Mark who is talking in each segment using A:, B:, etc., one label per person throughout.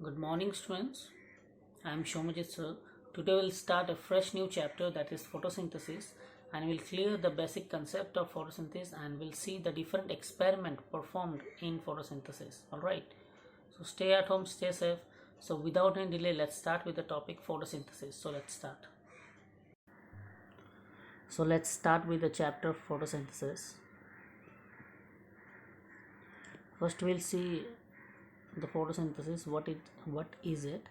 A: Good morning, students. I am Shomajit sir. Today we'll start a fresh new chapter, that is photosynthesis, and we'll clear the basic concept of photosynthesis and we'll see the different experiment performed in photosynthesis. Alright, so stay at home, stay safe. So without any delay, let's start with the topic photosynthesis. Let's start with the chapter photosynthesis. First we'll see the photosynthesis, what is it.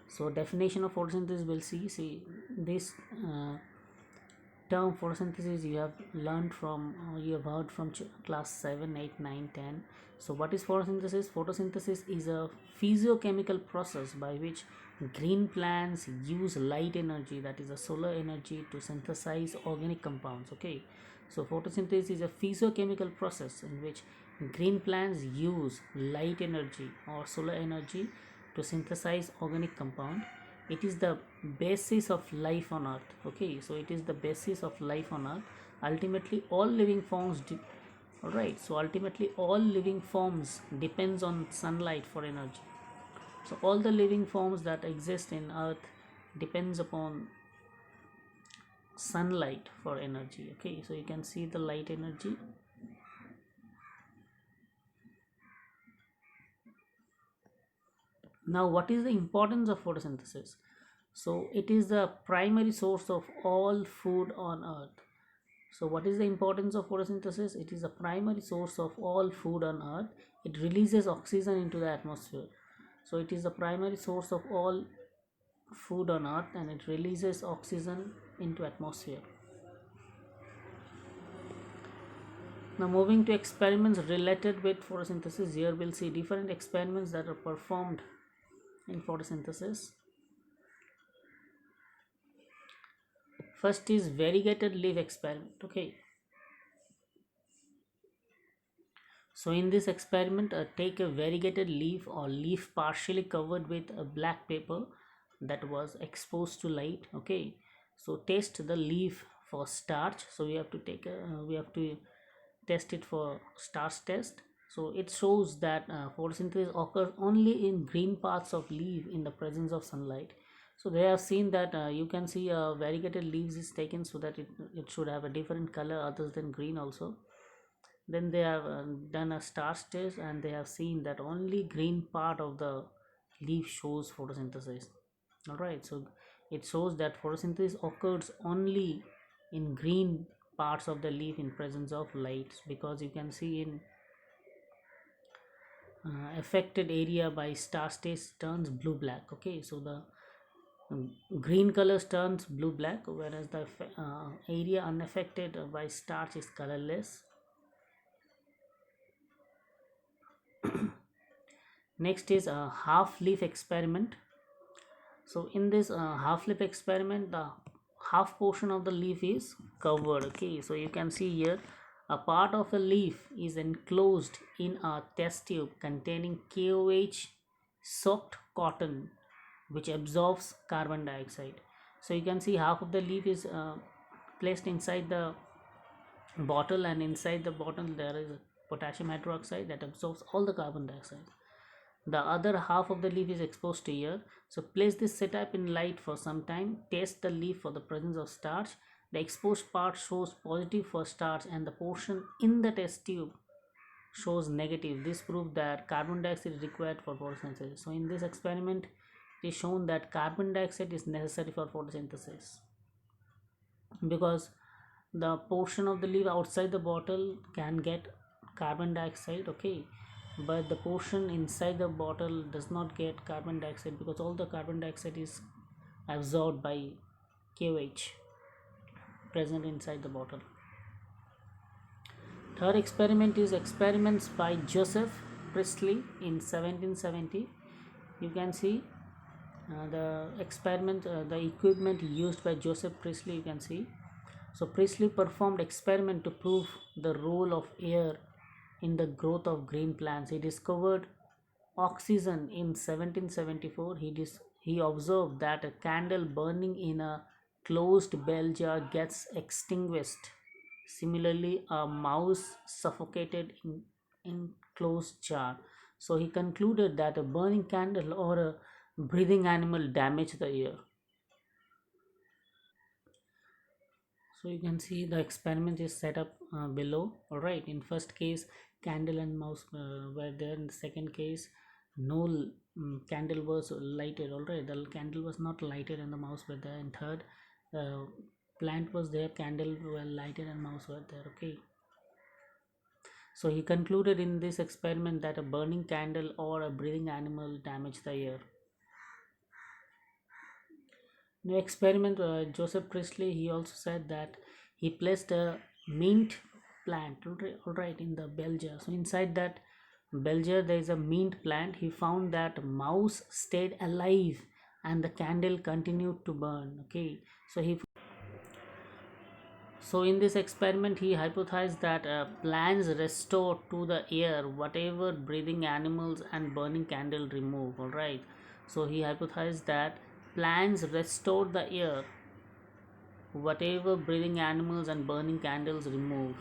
A: So definition of photosynthesis, we'll see this term photosynthesis you have learned from, you have heard from class 7, 8, 9, 10. So what is photosynthesis? Photosynthesis is a physiochemical process by which green plants use light energy, that is a solar energy, to synthesize organic compounds. Okay, so photosynthesis is a physiochemical process in which green plants use light energy or solar energy to synthesize organic compound. It is the basis of life on earth. Okay, so it is the basis of life on earth. Ultimately all living forms all right, so ultimately all living forms depends on sunlight for energy. So all the living forms that exist in earth depends upon sunlight for energy. Okay, so you can see the light energy. Now what is the importance of photosynthesis? So it is the primary source of all food on earth. So what is the importance of photosynthesis? It is a primary source of all food on earth. It releases oxygen into the atmosphere. So it is the primary source of all food on earth and it releases oxygen into atmosphere. Now moving to experiments related with photosynthesis, here we'll see different experiments that are performed in photosynthesis. First is variegated leaf experiment. Okay, so in this experiment, take a variegated leaf or leaf partially covered with a black paper that was exposed to light. Okay, so test the leaf for starch. So we have to test it for starch test. So it shows that photosynthesis occurs only in green parts of leaf in the presence of sunlight. So they have seen that you can see variegated leaves is taken so that it should have a different color other than green also. Then they have done a starch test and they have seen that only green part of the leaf shows photosynthesis. All right, so it shows that photosynthesis occurs only in green parts of the leaf in presence of lights, because you can see in affected area by starch test turns blue black. Okay, so the green colors turns blue black, whereas the area unaffected by starch is colorless. Next is a half leaf experiment. So in this half leaf experiment, the half portion of the leaf is covered. Okay, so you can see here a part of a leaf is enclosed in a test tube containing KOH soaked cotton which absorbs carbon dioxide. So you can see half of the leaf is placed inside the bottle, and inside the bottle there is potassium hydroxide that absorbs all the carbon dioxide. The other half of the leaf is exposed to air. So place this setup in light for some time. Test the leaf for the presence of starch. The exposed part shows positive for starch and the portion in the test tube shows negative. This proves that carbon dioxide is required for photosynthesis. So in this experiment, it is shown that carbon dioxide is necessary for photosynthesis, because the portion of the leaf outside the bottle can get carbon dioxide. Okay, but the portion inside the bottle does not get carbon dioxide because all the carbon dioxide is absorbed by KOH present inside the bottle. Third experiment is experiments by Joseph Priestley in 1770. You can see the experiment, the equipment used by Joseph Priestley. You can see. So Priestley performed experiment to prove the role of air in the growth of green plants. He discovered oxygen in 1774. He observed that a candle burning in a closed bell jar gets extinguished. Similarly, a mouse suffocated in closed jar. So he concluded that a burning candle or a breathing animal damaged the ear. So you can see the experiment is set up below. All right, in first case candle and mouse were there. In the second case no candle was lighted. All right, the candle was not lighted and the mouse were there. In third, uh, plant was there, candle were lighted and mouse were there. Okay, so he concluded in this experiment that a burning candle or a breathing animal damaged the ear. In the experiment, Joseph Priestley, he also said that he placed a mint plant, all right, in the bell jar. So inside that bell jar, there is a mint plant. He found that mouse stayed alive and the candle continued to burn. Okay, so in this experiment, he hypothesized that plants restore to the air whatever breathing animals and burning candle remove. All right, so he hypothesized that plants restore the air whatever breathing animals and burning candles remove.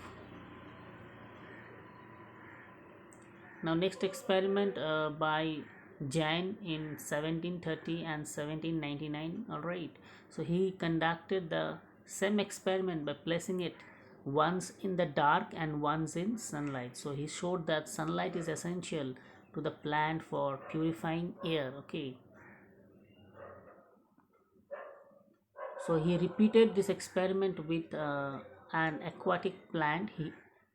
A: Now next experiment by Jain in 1730 and 1799. All right, so he conducted the same experiment by placing it once in the dark and once in sunlight. So he showed that sunlight is essential to the plant for purifying air. Okay, so he repeated this experiment with an aquatic plant.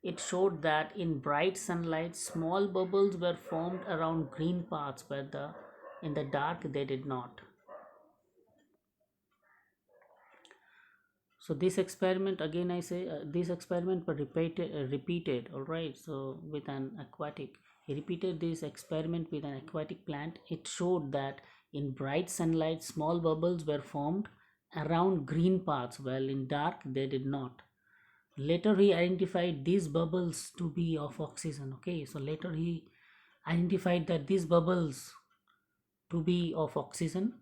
A: It showed that in bright sunlight, small bubbles were formed around green parts, but in the dark they did not. So this experiment again, I say this experiment were repeated. All right. So with an aquatic, he repeated this experiment with an aquatic plant. It showed that in bright sunlight, small bubbles were formed around green parts, while in dark they did not. Later he identified these bubbles to be of oxygen. Okay, so later he identified that these bubbles to be of oxygen.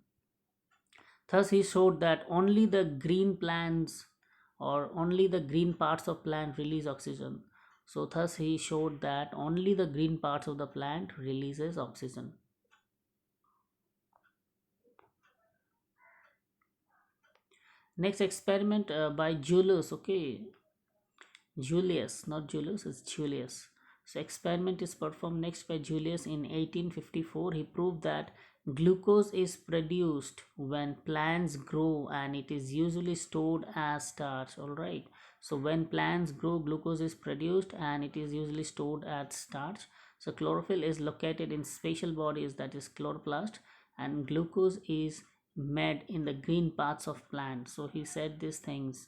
A: Thus he showed that only the green plants or only the green parts of plant release oxygen. So thus he showed that only the green parts of the plant releases oxygen. Next experiment by Julius. Okay, Julius, not Julius, it's Julius. So experiment is performed next by Julius in 1854. He proved that glucose is produced when plants grow and it is usually stored as starch. All right. So when plants grow, glucose is produced and it is usually stored as starch. So chlorophyll is located in special bodies, that is chloroplast, and glucose is made in the green parts of plants. So he said these things.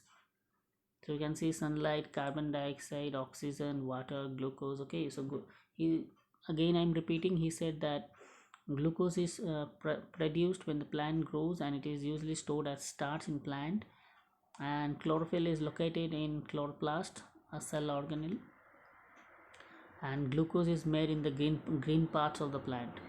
A: So you can see sunlight, carbon dioxide, oxygen, water, glucose. Okay, so he again, I'm repeating, he said that glucose is produced when the plant grows and it is usually stored as starch in plant, and chlorophyll is located in chloroplast, a cell organelle, and glucose is made in the green parts of the plant.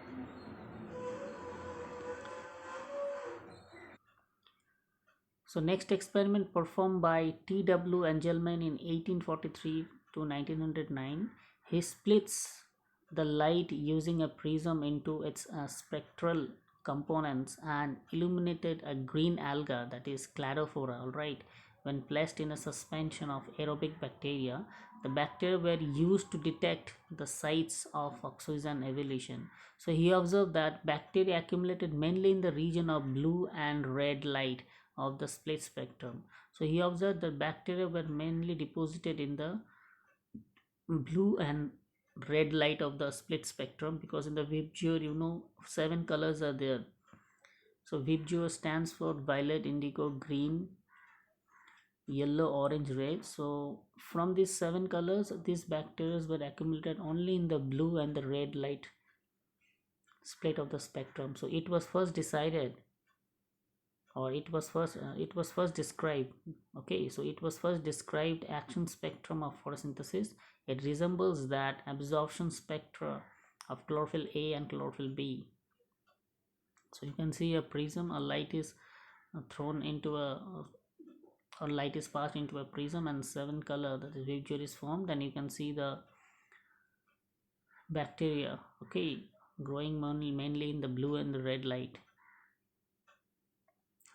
A: So next experiment performed by T.W. Engelmann in 1843 to 1909, he splits the light using a prism into its spectral components and illuminated a green alga, that is cladophora. All right, when placed in a suspension of aerobic bacteria, the bacteria were used to detect the sites of oxygen evolution. So he observed that bacteria accumulated mainly in the region of blue and red light of the split spectrum. So he observed that bacteria were mainly deposited in the blue and red light of the split spectrum, because in the VIBGYOR, 7 colors are there. So VIBGYOR stands for violet, indigo, green, yellow, orange, red. So from these 7 colors, these bacteria were accumulated only in the blue and the red light split of the spectrum. So it was first decided, or it was first described. Okay, so it was first described action spectrum of photosynthesis. It resembles that absorption spectra of chlorophyll A and chlorophyll B. So you can see a prism, a light is thrown into a or light is passed into a prism, and 7 color, that is VIBGYOR, is formed, and you can see the bacteria, okay, growing mainly in the blue and the red light.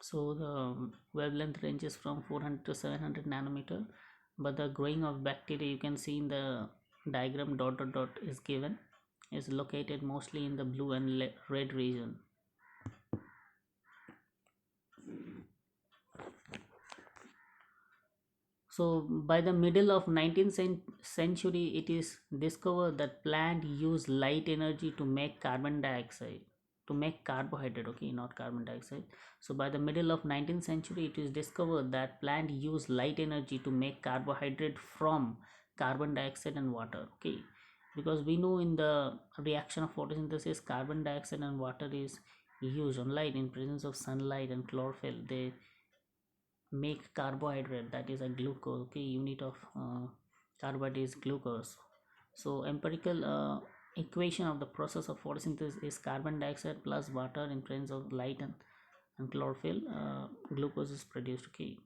A: So the wavelength ranges from 400 to 700 nanometer, but the growing of bacteria, you can see in the diagram, dot dot dot is given, is located mostly in the blue and red region. So by the middle of 19th century, it is discovered that plant use light energy to make carbon dioxide, to make carbohydrate, okay, not carbon dioxide. So by the middle of 19th century, it is discovered that plant use light energy to make carbohydrate from carbon dioxide and water, okay, because we know in the reaction of photosynthesis, carbon dioxide and water is used on light in presence of sunlight and chlorophyll. They make carbohydrate, that is a glucose, okay, unit of carbohydrate is glucose. So empirical equation of the process of photosynthesis is carbon dioxide plus water in presence of light and chlorophyll, glucose is produced, okay,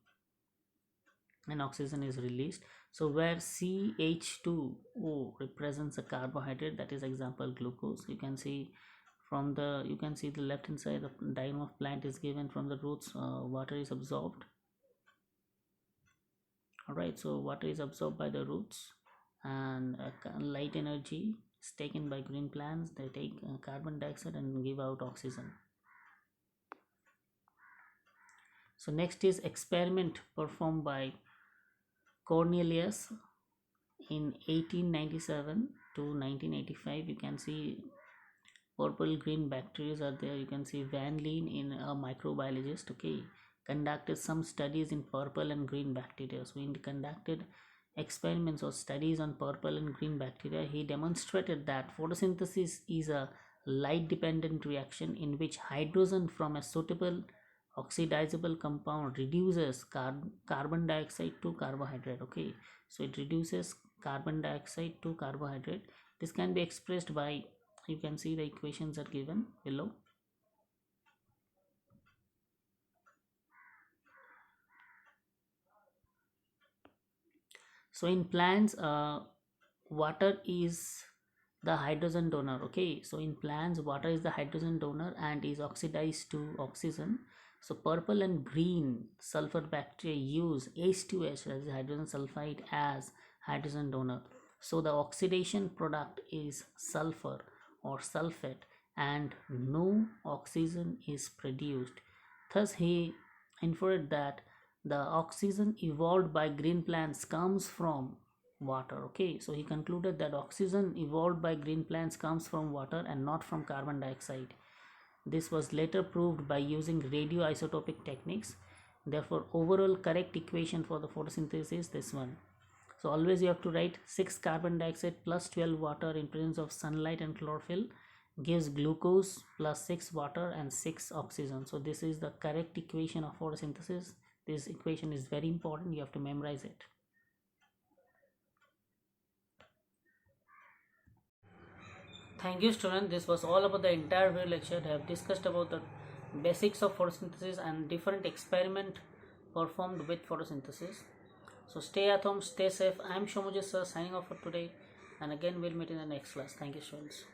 A: and oxygen is released. So where CH2O represents a carbohydrate, that is example glucose. You can see from the, you can see the left hand side of diagram of plant is given. From the roots, water is absorbed. Alright, so water is absorbed by the roots, and light energy is taken by green plants. They take carbon dioxide and give out oxygen. So next is experiment performed by Cornelius in 1897 to 1985. You can see purple green bacteria are there. You can see Van Leen, in a microbiologist, okay, conducted some studies in purple and green bacteria. So he conducted experiments or studies on purple and green bacteria. He demonstrated that photosynthesis is a light dependent reaction in which hydrogen from a suitable oxidizable compound reduces carbon dioxide to carbohydrate, okay, so it reduces carbon dioxide to carbohydrate. This can be expressed by, you can see the equations are given below. So in plants, water is the hydrogen donor, okay, so in plants water is the hydrogen donor and is oxidized to oxygen. So purple and green sulfur bacteria use H2S, that is hydrogen sulfide, as hydrogen donor. So the oxidation product is sulfur or sulfate, and no oxygen is produced. Thus he inferred that the oxygen evolved by green plants comes from water, okay, so he concluded that oxygen evolved by green plants comes from water and not from carbon dioxide. This was later proved by using radioisotopic techniques. Therefore overall correct equation for the photosynthesis is this one. So always you have to write 6 carbon dioxide plus 12 water in presence of sunlight and chlorophyll gives glucose plus 6 water and 6 oxygen. So this is the correct equation of photosynthesis. This equation is very important, you have to memorize it. Thank you student, this was all about the entire video lecture. I have discussed about the basics of photosynthesis and different experiment performed with photosynthesis. So stay at home, stay safe. I am Shomujit sir signing off for today, and again we'll meet in the next class. Thank you students.